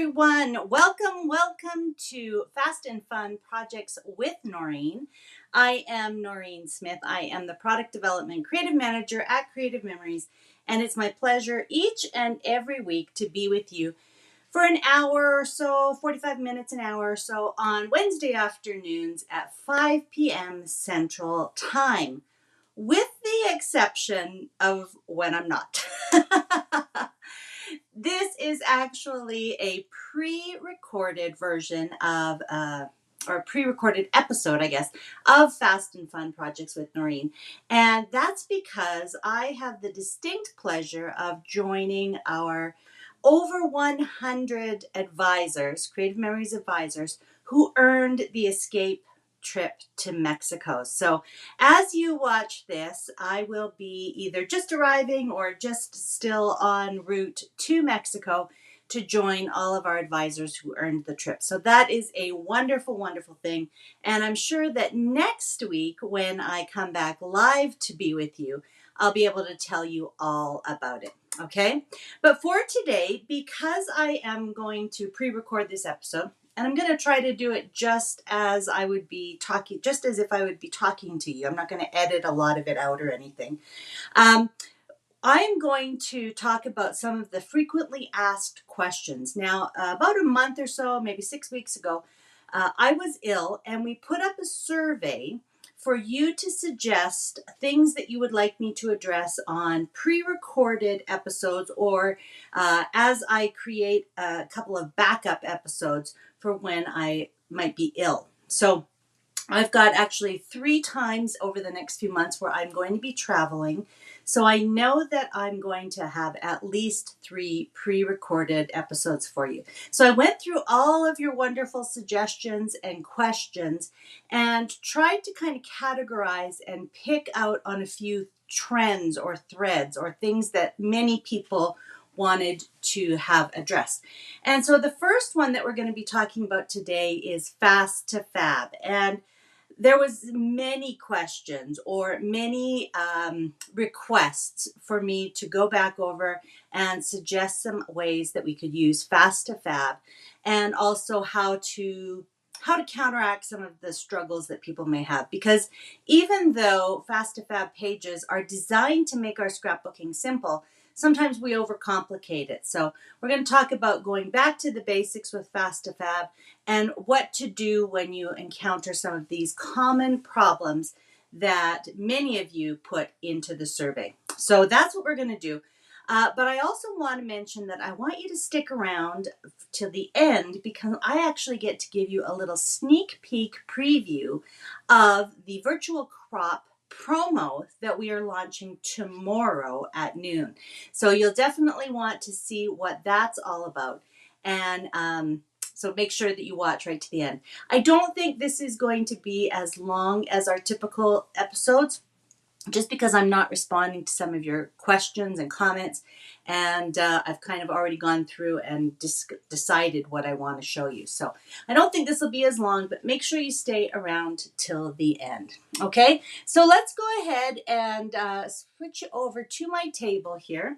everyone. Welcome to Fast and Fun Projects with Noreen. I am Noreen Smith. I am the Product Development Creative Manager at Creative Memories, and it's my pleasure each and every week to be with you for an hour or so, 45 minutes, an hour or so on Wednesday afternoons at 5 p.m. Central Time, with the exception of when I'm not. This is actually a pre-recorded version of, or a pre-recorded episode, I guess, of Fast and Fun Projects with Noreen. And that's because I have the distinct pleasure of joining our over 100 advisors, Creative Memories advisors, who earned the escape trip to Mexico. So as you watch this, I will be either just arriving or just still en route to Mexico to join all of our advisors who earned the trip. So that is a wonderful, wonderful thing. And I'm sure that next week when I come back live to be with you, I'll be able to tell you all about it. Okay? But for today, because I am going to pre-record this episode, and I'm going to try to do it just as I would be talking, just as if I would be talking to you. I'm not going to edit a lot of it out or anything. I am going to talk about some of the frequently asked questions. Now, about a month or so, maybe 6 weeks ago, I was ill, and we put up a survey for you to suggest things that you would like me to address on pre-recorded episodes, or as I create a couple of backup episodes for when I might be ill. So I've got actually 3 times over the next few months where I'm going to be traveling. So I know that I'm going to have at least 3 pre-recorded episodes for you. So I went through all of your wonderful suggestions and questions and tried to kind of categorize and pick out on a few trends or threads or things that many people wanted to have addressed. And so the first one that we're going to be talking about today is Fast2Fab. And there was many questions or many requests for me to go back over and suggest some ways that we could use Fast2Fab, and also how to counteract some of the struggles that people may have. Because even though Fast2Fab pages are designed to make our scrapbooking simple, sometimes we overcomplicate it. So we're going to talk about going back to the basics with Fast2Fab and what to do when you encounter some of these common problems that many of you put into the survey. So that's what we're going to do. But I also want to mention that I want you to stick around till the end, because I actually get to give you a little sneak peek preview of the virtual crop promo that we are launching tomorrow at noon. So you'll definitely want to see what that's all about. And so make sure that you watch right to the end. I don't think this is going to be as long as our typical episodes, just because I'm not responding to some of your questions and comments, and I've kind of already gone through and decided what I want to show you. So I don't think this will be as long, but make sure you stay around till the end. Okay, so let's go ahead and switch over to my table here.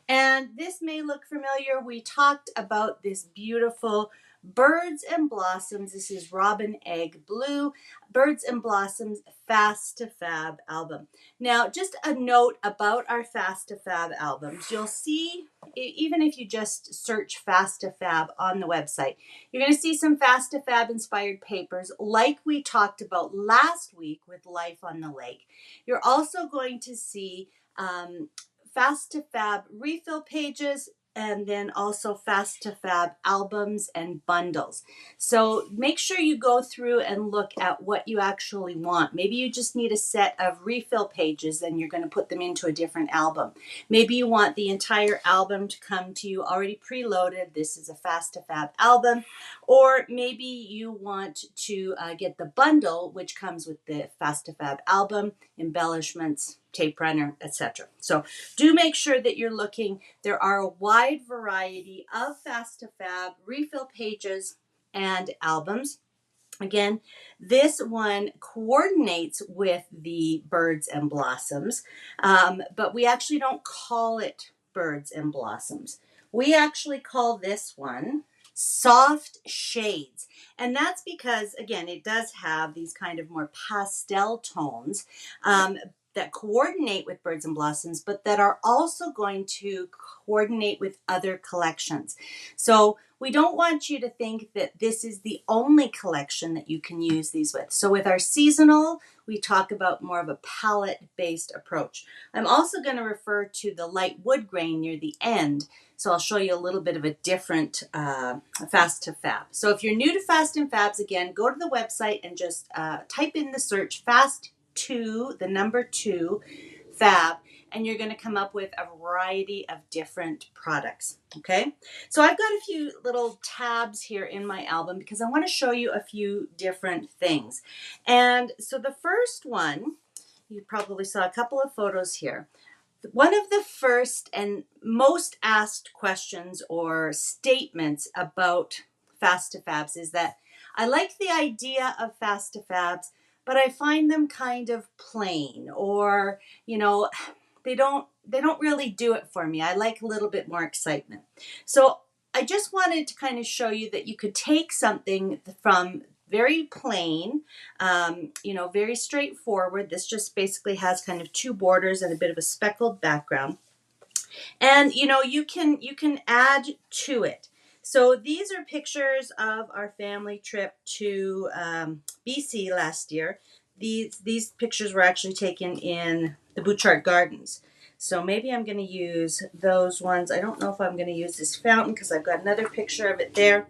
And this may look familiar. We talked about this beautiful Birds and Blossoms. This is Robin Egg Blue, Birds and Blossoms Fast2Fab album. Now, just a note about our Fast2Fab albums. You'll see, even if you just search Fast2Fab on the website, you're going to see some Fast2Fab inspired papers like we talked about last week with Life on the Lake. You're also going to see Fast2Fab refill pages, and then also Fast2Fab albums and bundles. So make sure you go through and look at what you actually want. Maybe you just need a set of refill pages and you're going to put them into a different album. Maybe you want the entire album to come to you already preloaded. This is a Fast2Fab album. Or maybe you want to get the bundle, which comes with the Fast2Fab album, embellishments, tape runner, etc. So do make sure that you're looking. There are a wide variety of Fast2Fab refill pages and albums. Again, this one coordinates with the Birds and Blossoms, but we actually don't call it Birds and Blossoms. We actually call this one soft shades. And that's because, again, it does have these kind of more pastel tones that coordinate with Birds and Blossoms, but that are also going to coordinate with other collections. So we don't want you to think that this is the only collection that you can use these with. So with our seasonal, we talk about more of a palette-based approach. I'm also going to refer to the light wood grain near the end. So I'll show you a little bit of a different Fast2Fab. So if you're new to Fast and Fabs, again, go to the website and just type in the search Fast2, the number 2, Fab, and you're going to come up with a variety of different products. Okay, so I've got a few little tabs here in my album because I want to show you a few different things. And so the first one, you probably saw a couple of photos here. One of the first and most asked questions or statements about Fast2Fabs is that I like the idea of Fast2Fabs, but I find them kind of plain, or, you know, they don't really do it for me. I like a little bit more excitement. So I just wanted to kind of show you that you could take something from very plain, very straightforward. This just basically has kind of 2 borders and a bit of a speckled background. And, you can add to it. So these are pictures of our family trip to BC last year. These pictures were actually taken in the Bouchard Gardens. So maybe I'm going to use those ones. I don't know if I'm going to use this fountain because I've got another picture of it there.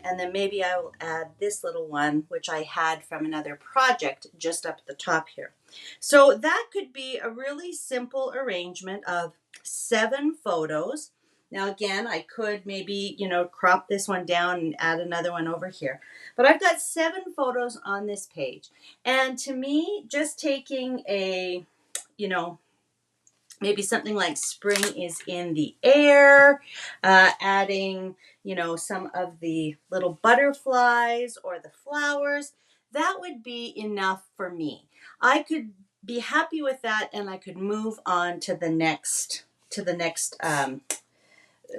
And then maybe I will add this little one, which I had from another project just up at the top here. So that could be a really simple arrangement of 7 photos. Now, again, I could maybe, crop this one down and add another one over here. But I've got 7 photos on this page. And to me, just taking a, maybe something like spring is in the air, adding, some of the little butterflies or the flowers, that would be enough for me. I could be happy with that, and I could move on to the next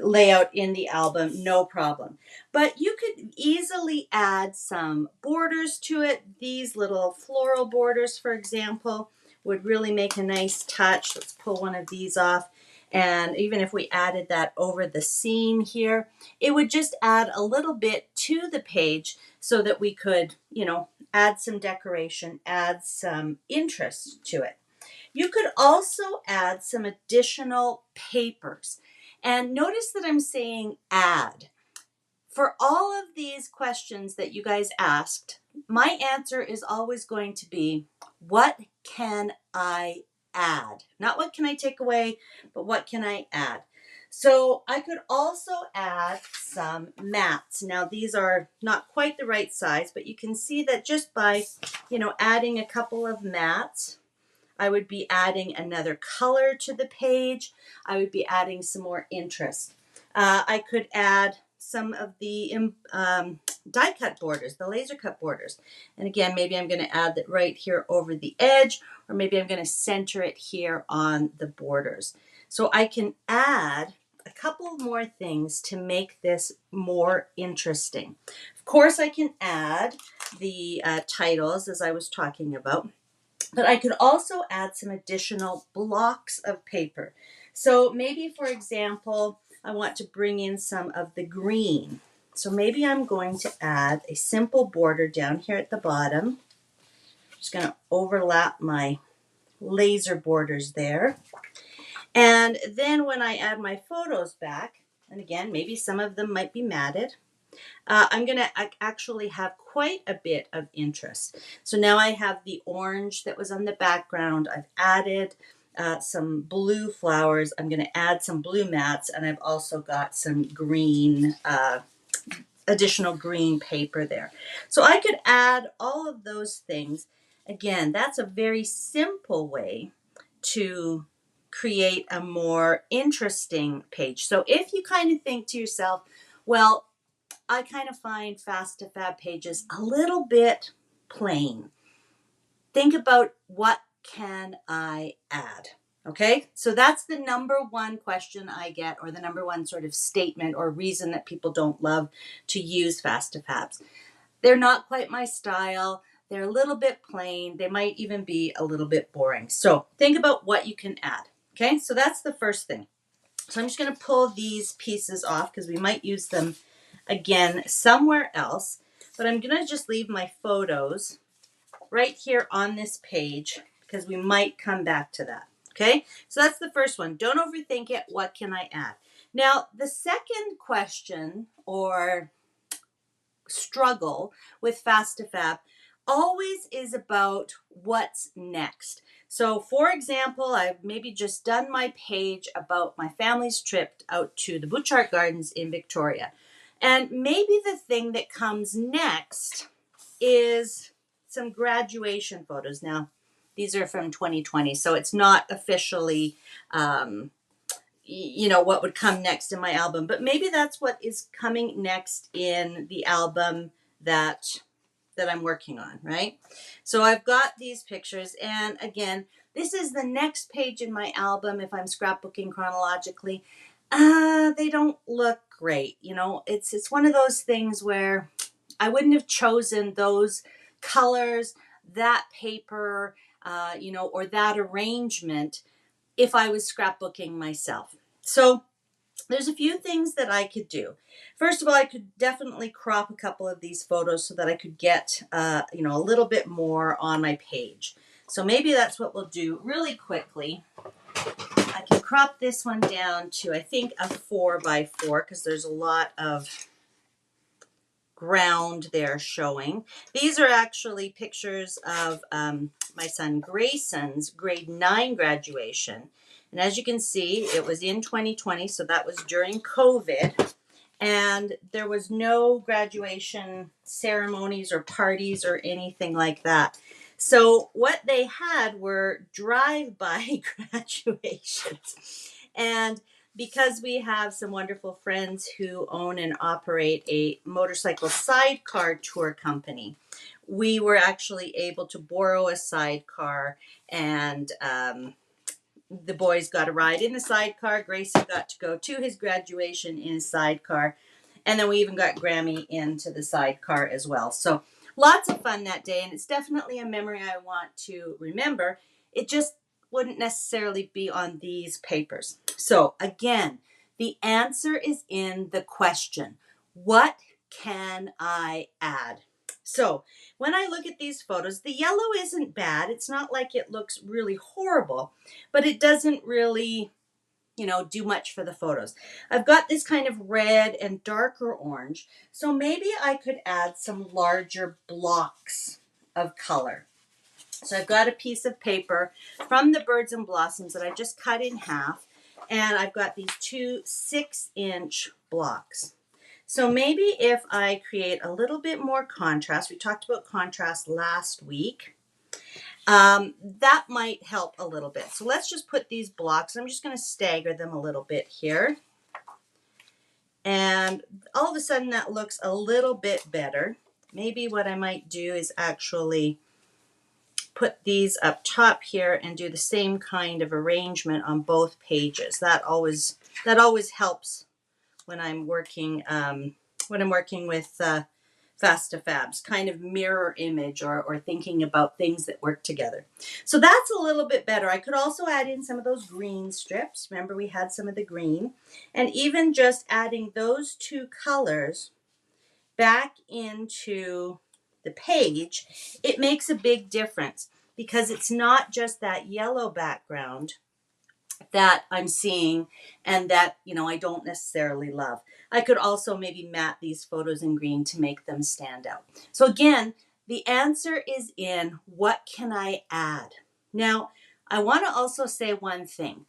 layout in the album, no problem. But you could easily add some borders to it. These little floral borders, for example, would really make a nice touch. Let's pull one of these off. And even if we added that over the scene here, it would just add a little bit to the page so that we could, add some decoration, add some interest to it. You could also add some additional papers. And notice that I'm saying add. For all of these questions that you guys asked, my answer is always going to be, what can I add? Not what can I take away, but what can I add? So I could also add some mats. Now these are not quite the right size, but you can see that just by, adding a couple of mats, I would be adding another color to the page. I would be adding some more interest. I could add some of the die cut borders, the laser cut borders. And again, maybe I'm going to add that right here over the edge, or maybe I'm going to center it here on the borders. So I can add a couple more things to make this more interesting. Of course, I can add the titles as I was talking about. But I could also add some additional blocks of paper. So maybe, for example, I want to bring in some of the green. So maybe I'm going to add a simple border down here at the bottom. Just going to overlap my laser borders there. And then when I add my photos back, and again, maybe some of them might be matted, I'm going to actually have quite a bit of interest. So now I have the orange that was on the background. I've added some blue flowers. I'm going to add some blue mats, and I've also got some green, additional green paper there. So I could add all of those things. Again, that's a very simple way to create a more interesting page. So if you kind of think to yourself, well, I kind of find Fast2Fab pages a little bit plain. Think about, what can I add? Okay, so that's the number one question I get, or the number one sort of statement or reason that people don't love to use Fast2Fabs. They're not quite my style. They're a little bit plain. They might even be a little bit boring. So think about what you can add. Okay, so that's the first thing. So I'm just going to pull these pieces off because we might use them again somewhere else. But I'm going to just leave my photos right here on this page because we might come back to that. Okay, so that's the first one. Don't overthink it. What can I add? Now, the second question or struggle with Fast2Fab always is about what's next. So, for example, I've maybe just done my page about my family's trip out to the Butchart Gardens in Victoria. And maybe the thing that comes next is some graduation photos. Now, these are from 2020, so it's not officially, what would come next in my album. But maybe that's what is coming next in the album that I'm working on, right? So I've got these pictures, and again, this is the next page in my album if I'm scrapbooking chronologically. They don't look great. It's one of those things where I wouldn't have chosen those colors, that paper, or that arrangement if I was scrapbooking myself. So there's a few things that I could do. First of all, I could definitely crop a couple of these photos so that I could get, a little bit more on my page. So maybe that's what we'll do really quickly. I can crop this one down to, I think, a 4x4 because there's a lot of ground there showing. These are actually pictures of my son Grayson's grade 9 graduation. And as you can see, it was in 2020, so that was during COVID. And there was no graduation ceremonies or parties or anything like that. So what they had were drive-by graduations. And because we have some wonderful friends who own and operate a motorcycle sidecar tour company, we were actually able to borrow a sidecar, and the boys got a ride in the sidecar. Grayson got to go to his graduation in a sidecar. And then we even got Grammy into the sidecar as well. So lots of fun that day. And it's definitely a memory I want to remember. It just wouldn't necessarily be on these papers. So again, the answer is in the question. What can I add? So when I look at these photos, the yellow isn't bad. It's not like it looks really horrible, but it doesn't really, do much for the photos. I've got this kind of red and darker orange, so maybe I could add some larger blocks of color. So I've got a piece of paper from the Birds and Blossoms that I just cut in half, and I've got these two 6-inch blocks. So maybe if I create a little bit more contrast, we talked about contrast last week, that might help a little bit. So let's just put these blocks, I'm just going to stagger them a little bit here. And all of a sudden that looks a little bit better. Maybe what I might do is actually put these up top here and do the same kind of arrangement on both pages. That always helps when I'm working with Fast2Fabs, kind of mirror image or thinking about things that work together. So that's a little bit better. I could also add in some of those green strips. Remember, we had some of the green. And even just adding those two colors back into the page, it makes a big difference because it's not just that yellow background that I'm seeing and that, I don't necessarily love. I could also maybe matte these photos in green to make them stand out. So again, the answer is in what can I add? Now, I want to also say one thing.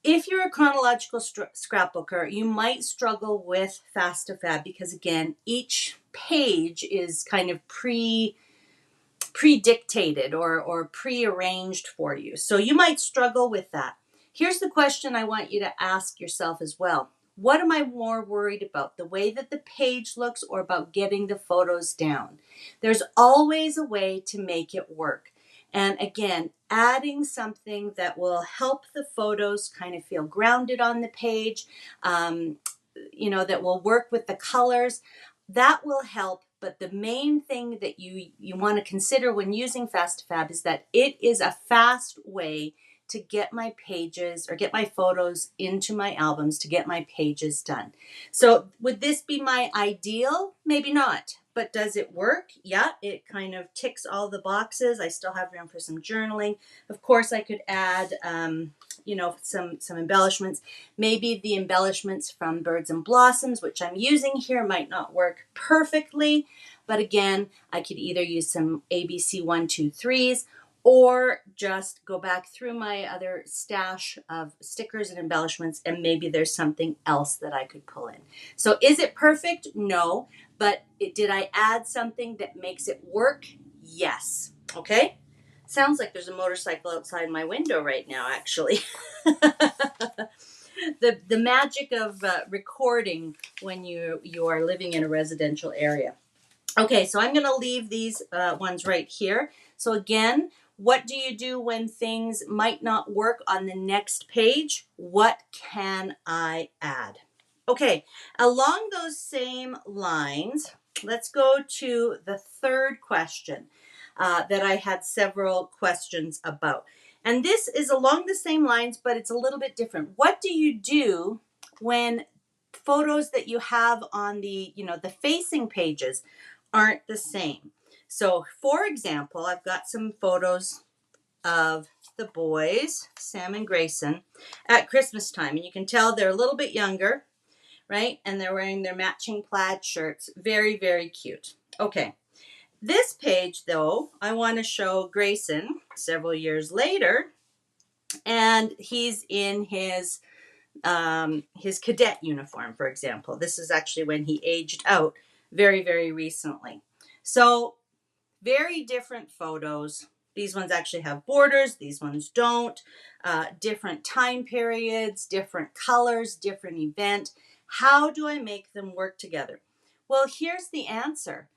If you're a chronological scrapbooker, you might struggle with Fast2Fab because, again, each page is kind of pre-dictated or pre-arranged for you. So you might struggle with that. Here's the question I want you to ask yourself as well. What am I more worried about? The way that the page looks or about getting the photos down? There's always a way to make it work. And again, adding something that will help the photos kind of feel grounded on the page, that will work with the colors, that will help. But the main thing that you want to consider when using Fast2Fab is that it is a fast way to get my pages or get my photos into my albums, to get my pages done. So would this be my ideal? Maybe not. But does it work? Yeah, it kind of ticks all the boxes. I still have room for some journaling. Of course, I could add, some embellishments. Maybe the embellishments from Birds and Blossoms, which I'm using here, might not work perfectly. But again, I could either use some ABC 123s or just go back through my other stash of stickers and embellishments, and maybe there's something else that I could pull in. So is it perfect? No. But did I add something that makes it work? Yes. Okay? Sounds like there's a motorcycle outside my window right now, actually. The magic of recording when you are living in a residential area. Okay, so I'm going to leave these ones right here. So again, what do you do when things might not work on the next page? What can I add? Okay, along those same lines, let's go to the third question that I had several questions about. And this is along the same lines, but it's a little bit different. What do you do when photos that you have on the facing pages aren't the same? So, for example, I've got some photos of the boys, Sam and Grayson, at Christmas time. And you can tell they're a little bit younger, right? And they're wearing their matching plaid shirts. Very, very cute. Okay. This page, though, I want to show Grayson several years later, and he's in his cadet uniform, for example. This is actually when he aged out very, very recently. So very different photos. These ones actually have borders. These ones don't. Different time periods, different colors, different event. How do I make them work together? Well, here's the answer.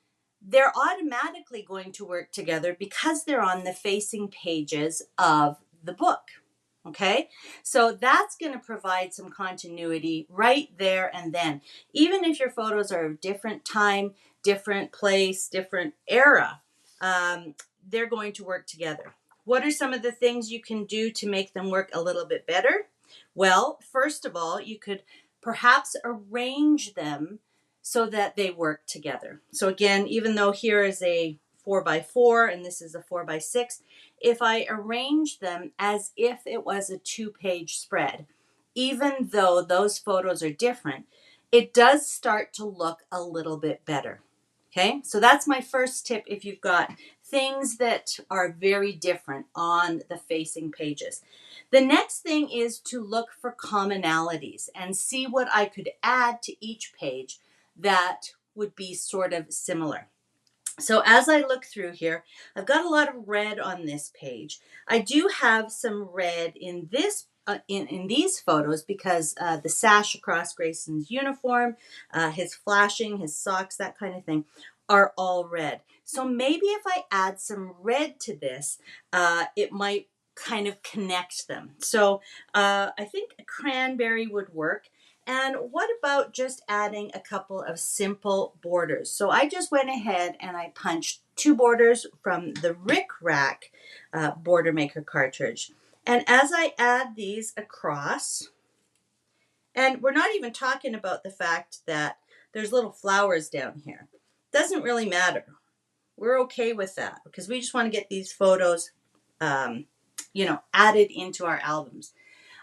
They're automatically going to work together because they're on the facing pages of the book. Okay, so that's going to provide some continuity right there and then. Even if your photos are of different time, different place, different era, they're going to work together. What are some of the things you can do to make them work a little bit better? Well, first of all, you could perhaps arrange them so that they work together. So again, even though here is a 4x4 and this is a 4x6, if I arrange them as if it was a 2-page spread, even though those photos are different, it does start to look a little bit better. Okay, so that's my first tip if you've got things that are very different on the facing pages. The next thing is to look for commonalities and see what I could add to each page that would be sort of similar. So as I look through here, I've got a lot of red on this page. I do have some red in this in these photos because the sash across Grayson's uniform, his flashing, his socks, that kind of thing, are all red. So maybe if I add some red to this, it might kind of connect them. So I think a cranberry would work. And what about just adding a couple of simple borders? So I just went ahead and I punched 2 borders from the Rick Rack Border Maker cartridge. And as I add these across, and we're not even talking about the fact that there's little flowers down here. Doesn't really matter. We're okay with that because we just want to get these photos, added into our albums.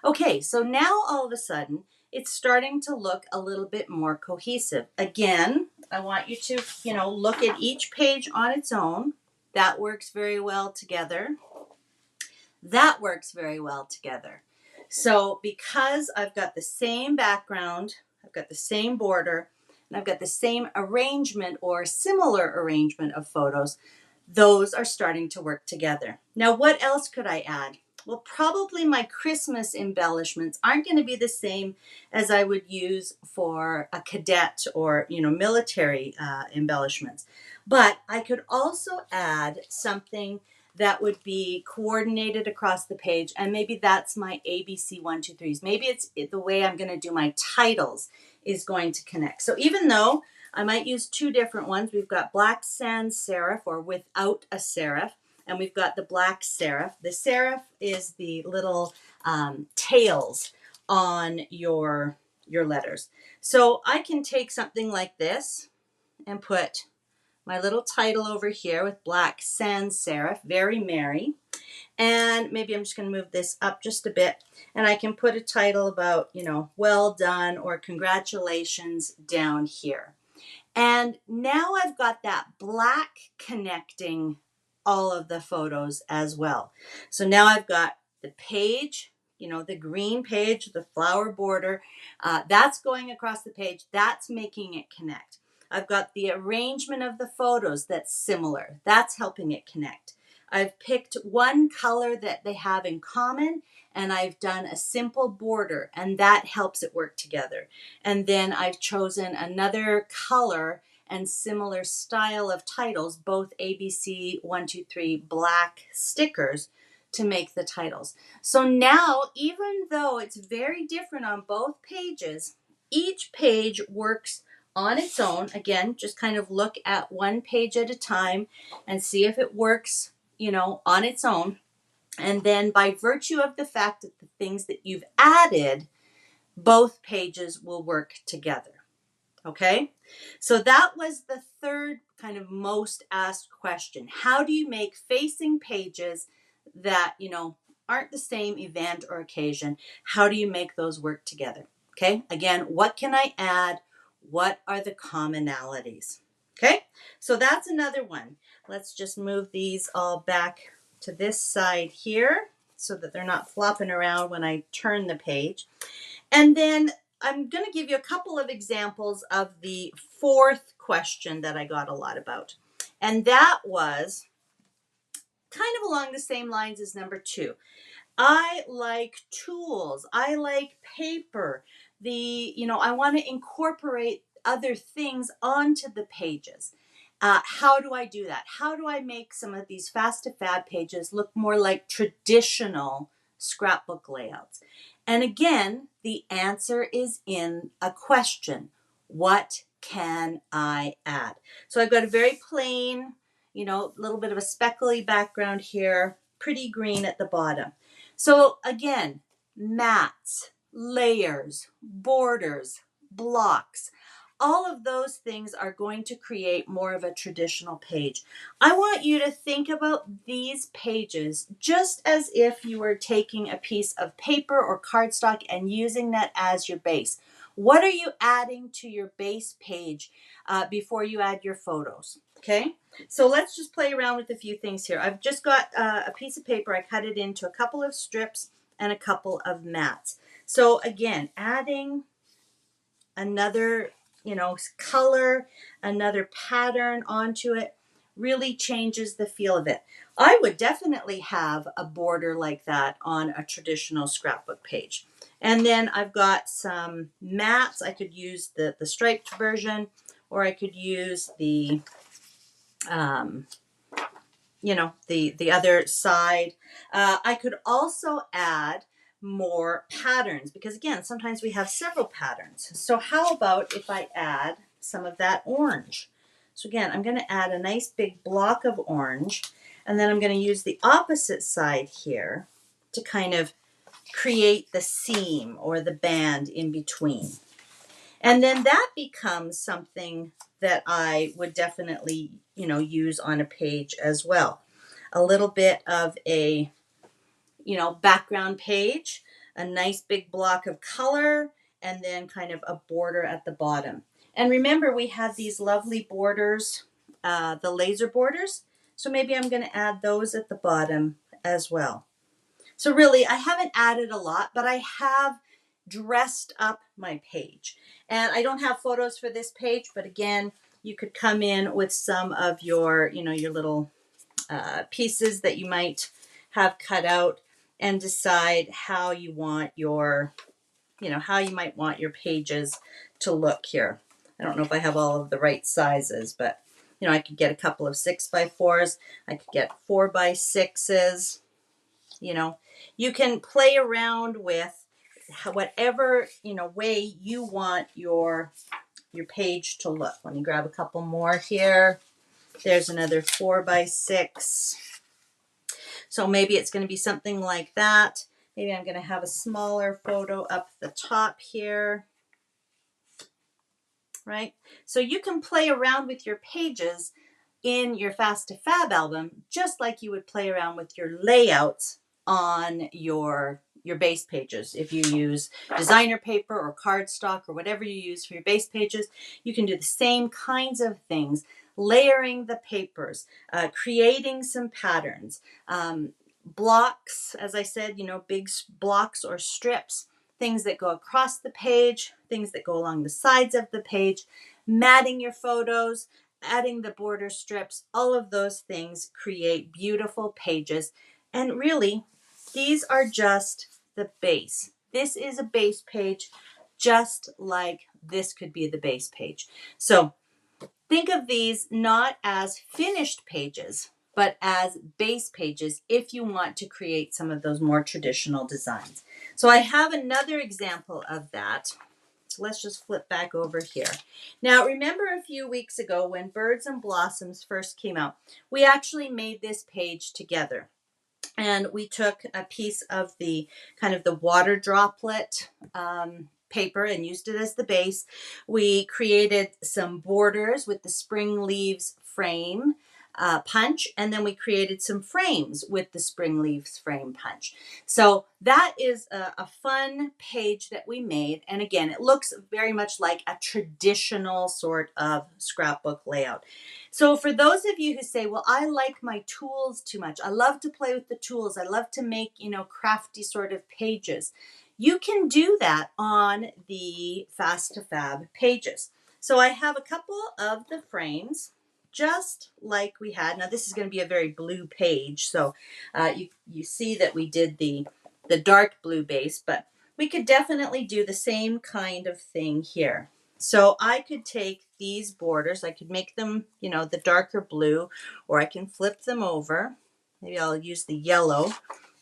Okay, so now all of a sudden, it's starting to look a little bit more cohesive. Again, I want you to, look at each page on its own. That works very well together. That works very well together. So because I've got the same background, I've got the same border, and I've got the same arrangement or similar arrangement of photos, those are starting to work together. Now, what else could I add? Well, probably my Christmas embellishments aren't going to be the same as I would use for a cadet or, military embellishments. But I could also add something that would be coordinated across the page. And maybe that's my ABC 1, 2, 3s. Maybe it's the way I'm going to do my titles is going to connect. So even though I might use two different ones, we've got black sans serif or without a serif, and we've got the black serif. The serif is the little tails on your letters. So I can take something like this and put my little title over here with black sans serif, very merry. And maybe I'm just going to move this up just a bit, and I can put a title about, well done or congratulations down here. And now I've got that black connecting all of the photos as well. So now I've got the page, the green page, the flower border, that's going across the page. That's making it connect. I've got the arrangement of the photos that's similar. That's helping it connect. I've picked one color that they have in common, and I've done a simple border, and that helps it work together. And then I've chosen another color and similar style of titles, both ABC 1, 2, 3 black stickers, to make the titles. So now, even though it's very different on both pages, each page works on its own. Again, just kind of look at one page at a time and see if it works, on its own. And then by virtue of the fact that the things that you've added, both pages will work together. Okay, so that was the third kind of most asked question. How do you make facing pages that, aren't the same event or occasion? How do you make those work together? Okay, again, what can I add? What are the commonalities? Okay, so that's another one. Let's just move these all back to this side here so that they're not flopping around when I turn the page. And then I'm going to give you a couple of examples of the fourth question that I got a lot about. And that was kind of along the same lines as number 2. I like tools. I like paper. I want to incorporate other things onto the pages. How do I do that? How do I make some of these Fast2Fab pages look more like traditional scrapbook layouts? And again, the answer is in a question. What can I add? So I've got a very plain, little bit of a speckly background here, pretty green at the bottom. So again, mats, layers, borders, blocks, all of those things are going to create more of a traditional page. I want you to think about these pages just as if you were taking a piece of paper or cardstock and using that as your base. What are you adding to your base page before you add your photos? Okay, so let's just play around with a few things here. I've just got a piece of paper. I cut it into a couple of strips and a couple of mats. So again, adding another color, another pattern onto it really changes the feel of it. I would definitely have a border like that on a traditional scrapbook page. And then I've got some mats. I could use the striped version, or I could use the the other side. I could also add more patterns because again, sometimes we have several patterns. So how about if I add some of that orange? So again, I'm going to add a nice big block of orange, and then I'm going to use the opposite side here to kind of create the seam or the band in between. And then that becomes something that I would definitely, use on a page as well. A little bit of a, background page, a nice big block of color, and then kind of a border at the bottom. And remember, we have these lovely borders, the laser borders. So maybe I'm going to add those at the bottom as well. So really, I haven't added a lot, but I have dressed up my page. And I don't have photos for this page, but again, you could come in with some of your, your little pieces that you might have cut out and decide how you want your, how you might want your pages to look here. I don't know if I have all of the right sizes, but You know, I could get a couple of 6x4s. I could get 4x6s. You know, you can play around with whatever, you know, way you want your page to look. Let me grab a couple more here. There's another 4x6. So maybe it's going to be something like that. Maybe I'm going to have a smaller photo up the top here, right? So you can play around with your pages in your Fast2Fab album, just like you would play around with your layouts on your base pages. If you use designer paper or cardstock or whatever you use for your base pages, you can do the same kinds of things, layering the papers, creating some patterns, blocks, as I said, you know, big blocks or strips, things that go across the page, things that go along the sides of the page, matting your photos, adding the border strips, all of those things create beautiful pages. And really, these are just the base. This is a base page, just like this could be the base page. So think of these not as finished pages, but as base pages if you want to create some of those more traditional designs. So I have another example of that. So let's just flip back over here. Now, remember a few weeks ago when Birds and Blossoms first came out, we actually made this page together. And we took a piece of the kind of the water droplet paper and used it as the base. We created some borders with the spring leaves frame punch, and then we created some frames with the spring leaves frame punch. So that is a fun page that we made. And again, it looks very much like a traditional sort of scrapbook layout. So for those of you who say, well, I like my tools too much, I love to play with the tools, I love to make, you know, crafty sort of pages, you can do that on the Fast2Fab pages. So I have a couple of the frames, just like we had. Now this is going to be a very blue page, so you see that we did the dark blue base, but we could definitely do the same kind of thing here. So I could take these borders, I could make them, you know, the darker blue, or I can flip them over. Maybe I'll use the yellow,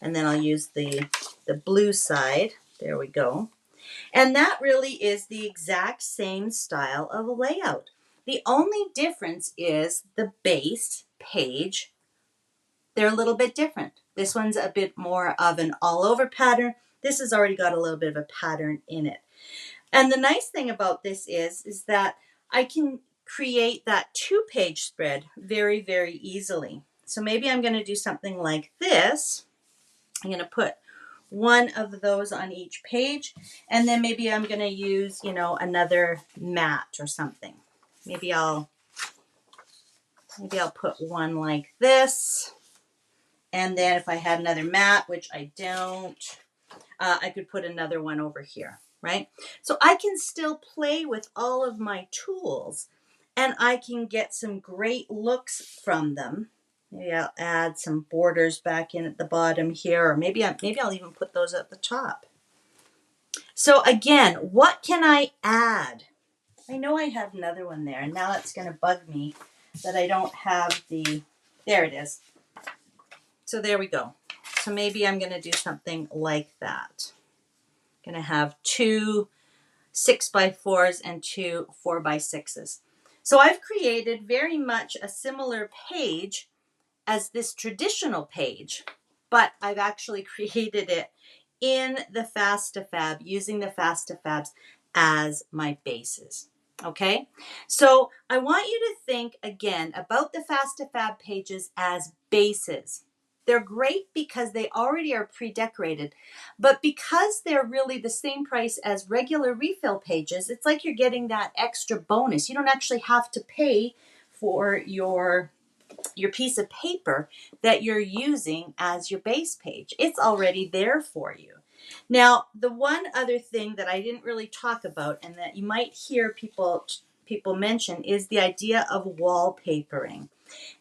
and then I'll use the blue side. There we go. And that really is the exact same style of a layout. The only difference is the base page. They're a little bit different. This one's a bit more of an all-over pattern. This has already got a little bit of a pattern in it. And the nice thing about this is that I can create that 2-page spread very, very easily. So maybe I'm going to do something like this. I'm going to put one of those on each page, and then maybe I'm going to use, you know, another mat or something. Maybe I'll put one like this, and then if I had another mat, which I don't, I could put another one over here, right? So I can still play with all of my tools, and I can get some great looks from them. Maybe I'll add some borders back in at the bottom here, or maybe I'll even put those at the top. So again, what can I add? I know I had another one there, and now it's going to bug me that I don't have the, there it is. So there we go. So maybe I'm going to do something like that. I'm going to have 2 6x4s and 2 4x6s. So I've created very much a similar page as this traditional page, but I've actually created it in the Fast2Fab using the Fast2Fabs as my bases. Okay, so I want you to think again about the Fast2Fab pages as bases. They're great because they already are pre-decorated, but because they're really the same price as regular refill pages, it's like you're getting that extra bonus. You don't actually have to pay for your piece of paper that you're using as your base page. It's already there for you. Now, the one other thing that I didn't really talk about and that you might hear people mention is the idea of wallpapering.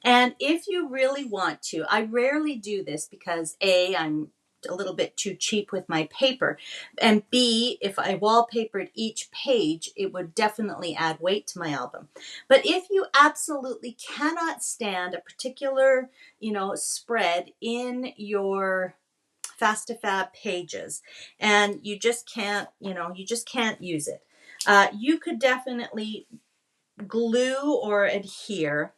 And if you really want to, I rarely do this because A, I'm looked a little bit too cheap with my paper. And B, if I wallpapered each page, it would definitely add weight to my album. But if you absolutely cannot stand a particular, spread in your Fast2Fab pages, and you just can't, use it, you could definitely glue or adhere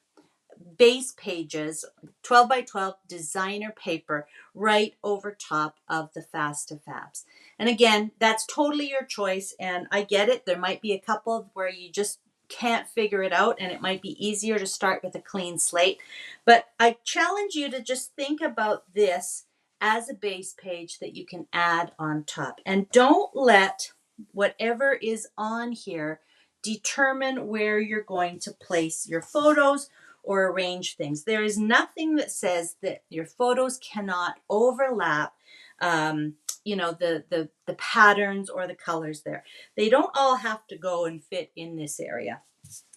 base pages, 12 by 12 designer paper, right over top of the Fast2Fabs. And again, that's totally your choice. And I get it. There might be a couple where you just can't figure it out, and it might be easier to start with a clean slate. But I challenge you to just think about this as a base page that you can add on top. And don't let whatever is on here determine where you're going to place your photos or arrange things. There is nothing that says that your photos cannot overlap, the patterns or the colors there. They don't all have to go and fit in this area.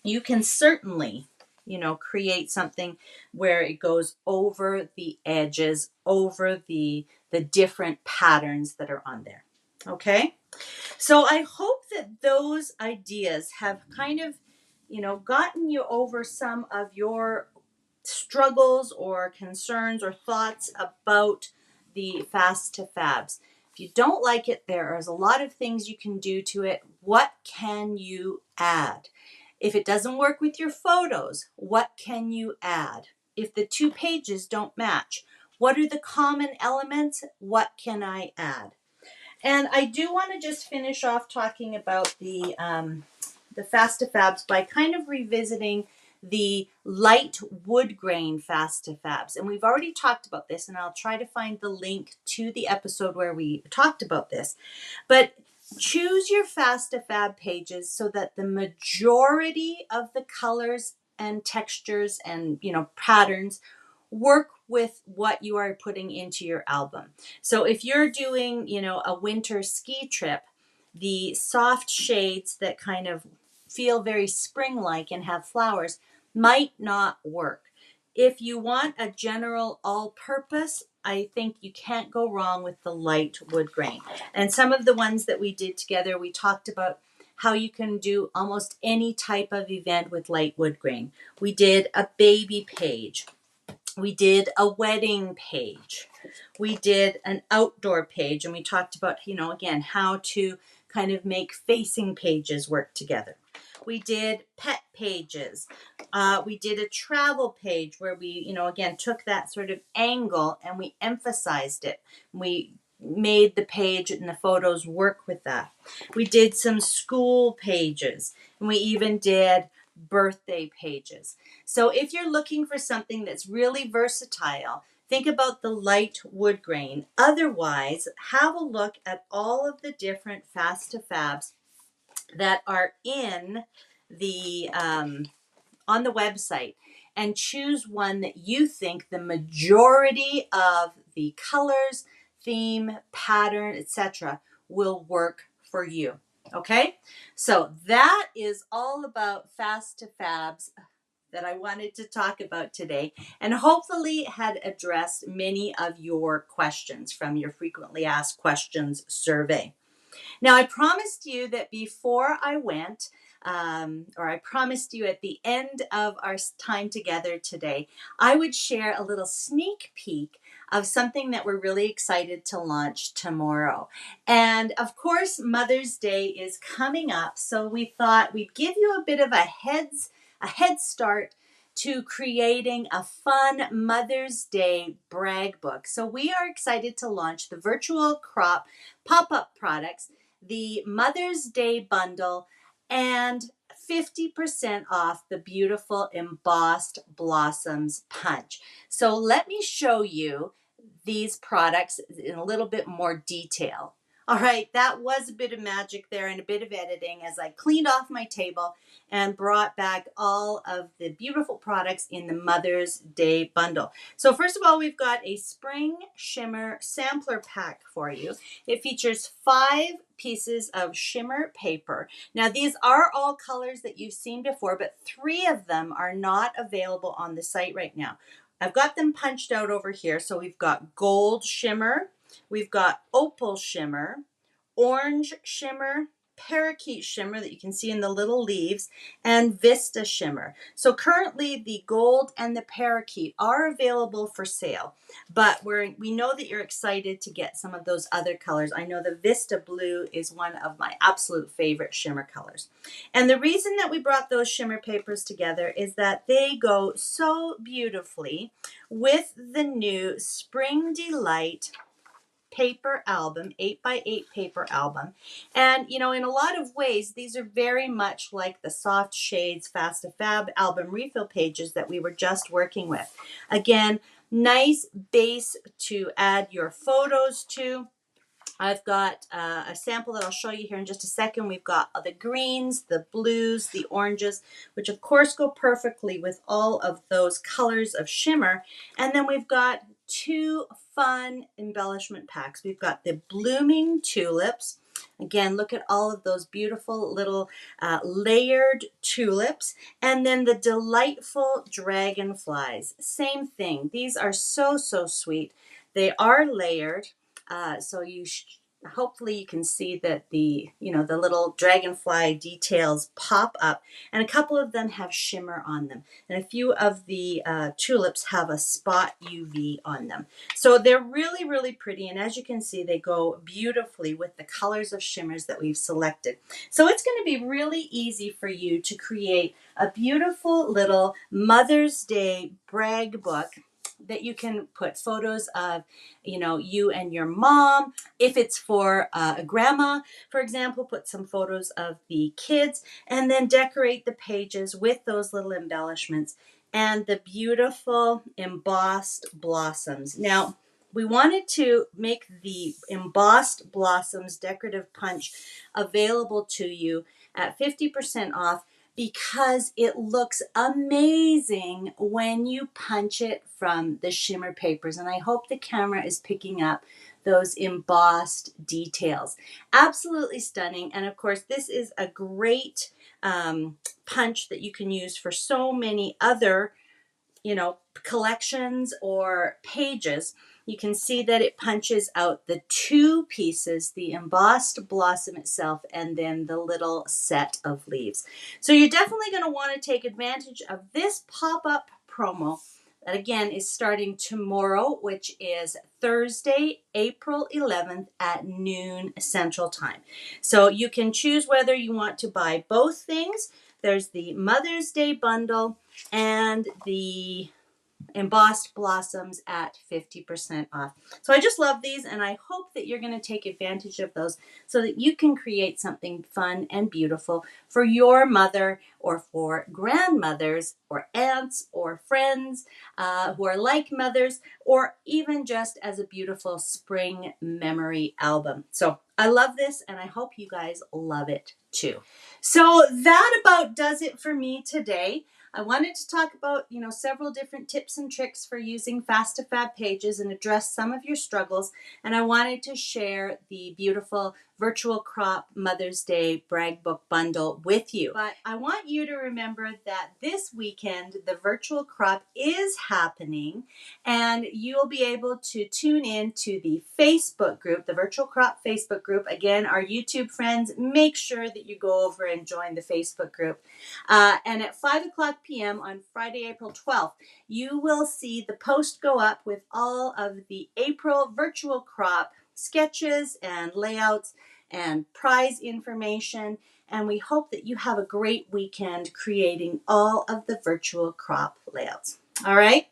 You can certainly, create something where it goes over the edges, over the different patterns that are on there. Okay? So I hope that those ideas have kind of, gotten you over some of your struggles or concerns or thoughts about the Fast2Fabs. If you don't like it, there is a lot of things you can do to it. What can you add? If it doesn't work with your photos, what can you add? If the two pages don't match, what are the common elements? What can I add? And I do want to just finish off talking about the Fast2Fabs by kind of revisiting the Light Woodgrain Fast2Fabs. And we've already talked about this, and I'll try to find the link to the episode where we talked about this. But choose your Fast2Fab pages so that the majority of the colors and textures and, patterns work with what you are putting into your album. So if you're doing, a winter ski trip, the soft shades that kind of feel very spring-like and have flowers might not work. If you want a general all-purpose, I think you can't go wrong with the Light Woodgrain. And some of the ones that we did together, we talked about how you can do almost any type of event with Light Woodgrain. We did a baby page. We did a wedding page. We did an outdoor page, and we talked about, again, how to kind of make facing pages work together. We did pet pages. We did a travel page where we, again, took that sort of angle and we emphasized it. We made the page and the photos work with that. We did some school pages, and we even did birthday pages. So if you're looking for something that's really versatile, think about the Light Woodgrain. Otherwise, have a look at all of the different Fast2Fabs that are in the on the website, and choose one that you think the majority of the colors, theme, pattern, etc. will work for you. Okay, so that is all about Fast2Fabs that I wanted to talk about today, and hopefully had addressed many of your questions from your frequently asked questions survey. Now, I promised you that before I went, or I promised you at the end of our time together today, I would share a little sneak peek of something that we're really excited to launch tomorrow. And of course, Mother's Day is coming up, so we thought we'd give you a bit of a head start to creating a fun Mother's Day brag book. So we are excited to launch the virtual crop pop-up products, the Mother's Day bundle, and 50% off the beautiful embossed blossoms punch. So let me show you these products in a little bit more detail. All right, that was a bit of magic there and a bit of editing as I cleaned off my table and brought back all of the beautiful products in the Mother's Day bundle. So first of all, we've got a spring shimmer sampler pack for you. It features 5 pieces of shimmer paper. Now these are all colors that you've seen before, but 3 of them are not available on the site right now. I've got them punched out over here. So we've got gold shimmer, We've got opal shimmer, orange shimmer, parakeet shimmer that you can see in the little leaves, and vista shimmer. So currently the gold and the parakeet are available for sale, but we know that you're excited to get some of those other colors. I know the vista blue is one of my absolute favorite shimmer colors. And the reason that we brought those shimmer papers together is that they go so beautifully with the new Spring Delight paper album, 8x8 paper album. And you know, in a lot of ways, these are very much like the Soft Shades Fast2Fab album refill pages that we were just working with. Again, nice base to add your photos to. I've got a sample that I'll show you here in just a second. We've got the greens, the blues, the oranges, which of course go perfectly with all of those colors of shimmer. And then we've got two fun embellishment packs. We've got the blooming tulips. Again, look at all of those beautiful little layered tulips. And then the delightful dragonflies. Same thing. These are so, so sweet. They are layered. So hopefully you can see that the little dragonfly details pop up, and a couple of them have shimmer on them, and a few of the tulips have a spot UV on them. So they're really, really pretty, and as you can see, they go beautifully with the colors of shimmers that we've selected. So it's going to be really easy for you to create a beautiful little Mother's Day brag book that you can put photos of, you and your mom. If it's for a grandma, for example, put some photos of the kids, and then decorate the pages with those little embellishments and the beautiful embossed blossoms. Now, we wanted to make the embossed blossoms decorative punch available to you at 50% off, because it looks amazing when you punch it from the shimmer papers. And I hope the camera is picking up those embossed details. Absolutely stunning. And of course, this is a great punch that you can use for so many other collections or pages. You can see that it punches out the two pieces, the embossed blossom itself, and then the little set of leaves. So you're definitely going to want to take advantage of this pop-up promo that again is starting tomorrow, which is Thursday, April 11th at noon Central Time. So you can choose whether you want to buy both things. There's the Mother's Day bundle and the embossed blossoms at 50% off. So I just love these, and I hope that you're going to take advantage of those so that you can create something fun and beautiful for your mother, or for grandmothers, or aunts, or friends who are like mothers, or even just as a beautiful spring memory album. So I love this, and I hope you guys love it too. So that about does it for me today. I wanted to talk about, several different tips and tricks for using Fast2Fab pages and address some of your struggles. And I wanted to share the beautiful virtual crop Mother's Day brag book bundle with you. But I want you to remember that this weekend, the virtual crop is happening, and you'll be able to tune in to the Facebook group, the virtual crop Facebook group. Again, our YouTube friends, make sure that you go over and join the Facebook group. And at 5:00 p.m. on Friday, April 12th, you will see the post go up with all of the April virtual crop sketches and layouts and prize information. And we hope that you have a great weekend creating all of the virtual crop layouts. All right.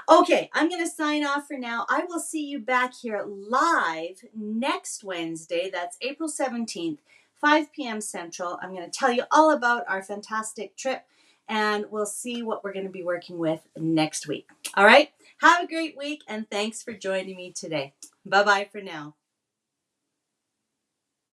Okay, I'm going to sign off for now. I will see you back here live next Wednesday. That's April 17th, 5 p.m. Central. I'm going to tell you all about our fantastic trip, and we'll see what we're going to be working with next week. All right, have a great week, and thanks for joining me today. Bye-bye for now.